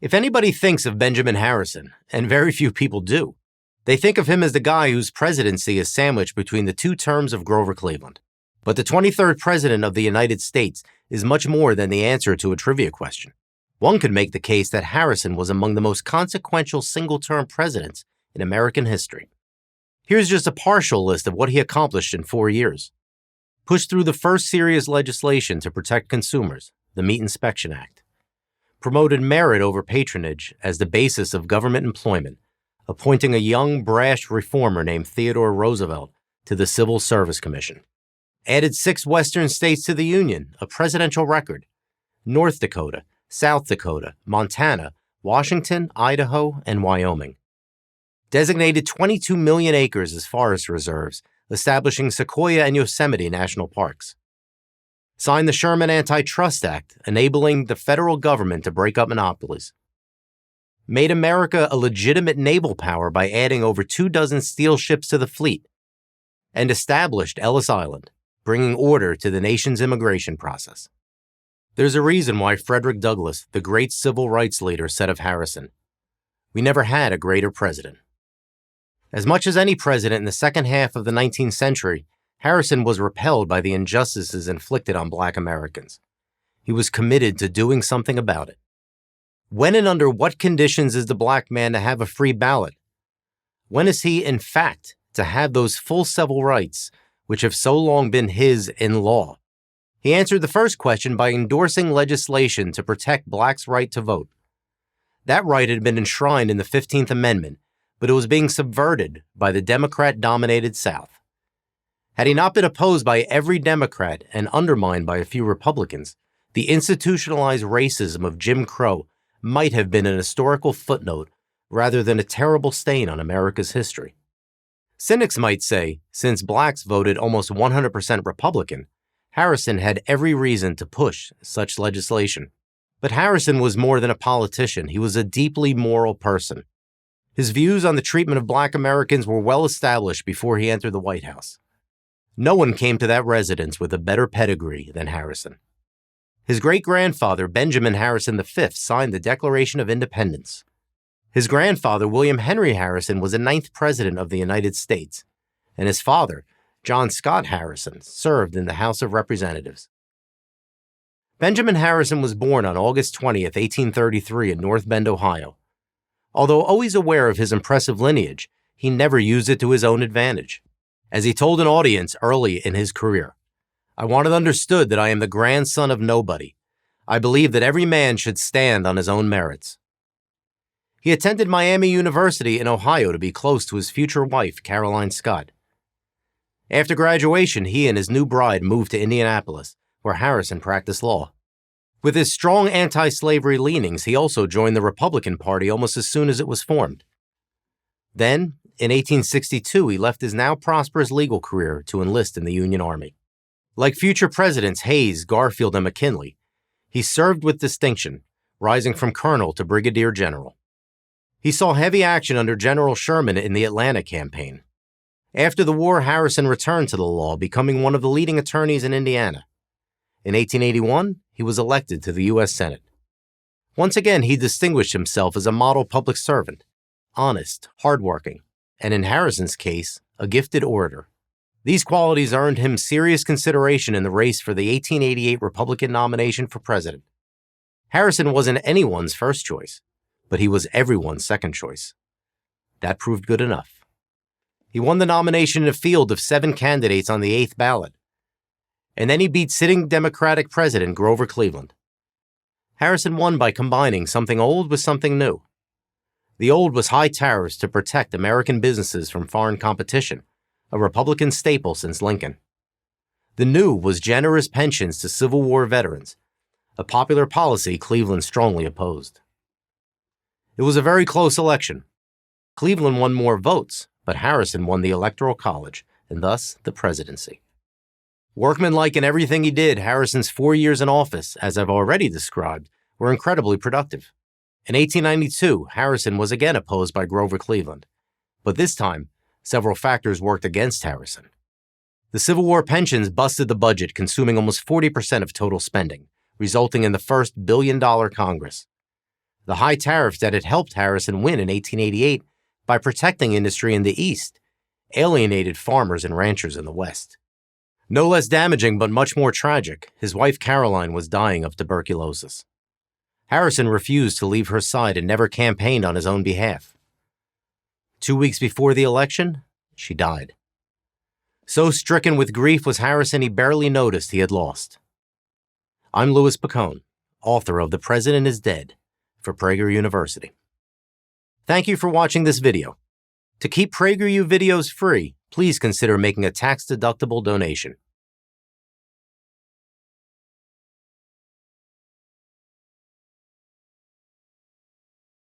If anybody thinks of Benjamin Harrison, and very few people do, they think of him as the guy whose presidency is sandwiched between the two terms of Grover Cleveland. But the 23rd President of the United States is much more than the answer to a trivia question. One could make the case that Harrison was among the most consequential single-term presidents in American history. Here's just a partial list of what he accomplished in 4 years. Pushed through the first serious legislation to protect consumers, the Meat Inspection Act. Promoted merit over patronage as the basis of government employment, appointing a young, brash reformer named Theodore Roosevelt to the Civil Service Commission. Added 6 Western states to the Union, a presidential record. North Dakota, South Dakota, Montana, Washington, Idaho, and Wyoming. Designated 22 million acres as forest reserves, establishing Sequoia and Yosemite national parks. Signed the Sherman Antitrust Act, enabling the federal government to break up monopolies. Made America a legitimate naval power by adding over 24 steel ships to the fleet. And established Ellis Island, bringing order to the nation's immigration process. There's a reason why Frederick Douglass, the great civil rights leader, said of Harrison, "We never had a greater president." As much as any president in the second half of the 19th century, Harrison was repelled by the injustices inflicted on Black Americans. He was committed to doing something about it. When and under what conditions is the Black man to have a free ballot? When is he, in fact, to have those full civil rights which have so long been his in law? He answered the first question by endorsing legislation to protect Blacks' right to vote. That right had been enshrined in the 15th Amendment, but it was being subverted by the Democrat-dominated South. Had he not been opposed by every Democrat and undermined by a few Republicans, the institutionalized racism of Jim Crow might have been an historical footnote rather than a terrible stain on America's history. Cynics might say, since Blacks voted almost 100% Republican, Harrison had every reason to push such legislation. But Harrison was more than a politician. He was a deeply moral person. His views on the treatment of Black Americans were well established before he entered the White House. No one came to that residence with a better pedigree than Harrison. His great-grandfather, Benjamin Harrison V, signed the Declaration of Independence. His grandfather, William Henry Harrison, was the 9th President of the United States, and his father, John Scott Harrison, served in the House of Representatives. Benjamin Harrison was born on August 20th, 1833 in North Bend, Ohio. Although always aware of his impressive lineage, he never used it to his own advantage. As he told an audience early in his career, "I want it understood that I am the grandson of nobody. I believe that every man should stand on his own merits." He attended Miami University in Ohio to be close to his future wife, Caroline Scott. After graduation, he and his new bride moved to Indianapolis, where Harrison practiced law. With his strong anti-slavery leanings, he also joined the Republican Party almost as soon as it was formed. Then, in 1862, he left his now prosperous legal career to enlist in the Union Army. Like future presidents Hayes, Garfield, and McKinley, he served with distinction, rising from colonel to brigadier general. He saw heavy action under General Sherman in the Atlanta campaign. After the war, Harrison returned to the law, becoming one of the leading attorneys in Indiana. In 1881, he was elected to the U.S. Senate. Once again, he distinguished himself as a model public servant, honest, hardworking, and in Harrison's case, a gifted orator. These qualities earned him serious consideration in the race for the 1888 Republican nomination for president. Harrison wasn't anyone's first choice, but he was everyone's second choice. That proved good enough. He won the nomination in a field of 7 candidates on the 8th ballot. And then he beat sitting Democratic President Grover Cleveland. Harrison won by combining something old with something new. The old was high tariffs to protect American businesses from foreign competition, a Republican staple since Lincoln. The new was generous pensions to Civil War veterans, a popular policy Cleveland strongly opposed. It was a very close election. Cleveland won more votes, but Harrison won the Electoral College, and thus the presidency. Workmanlike in everything he did, Harrison's 4 years in office, as I've already described, were incredibly productive. In 1892, Harrison was again opposed by Grover Cleveland, but this time, several factors worked against Harrison. The Civil War pensions busted the budget, consuming almost 40% of total spending, resulting in the first billion-dollar Congress. The high tariffs that had helped Harrison win in 1888 by protecting industry in the East alienated farmers and ranchers in the West. No less damaging but much more tragic, his wife Caroline was dying of tuberculosis. Harrison refused to leave her side and never campaigned on his own behalf. 2 weeks before the election, she died. So stricken with grief was Harrison he barely noticed he had lost. I'm Louis Picone, author of The President is Dead for Prager University. Thank you for watching this video. To keep PragerU videos free, please consider making a tax-deductible donation.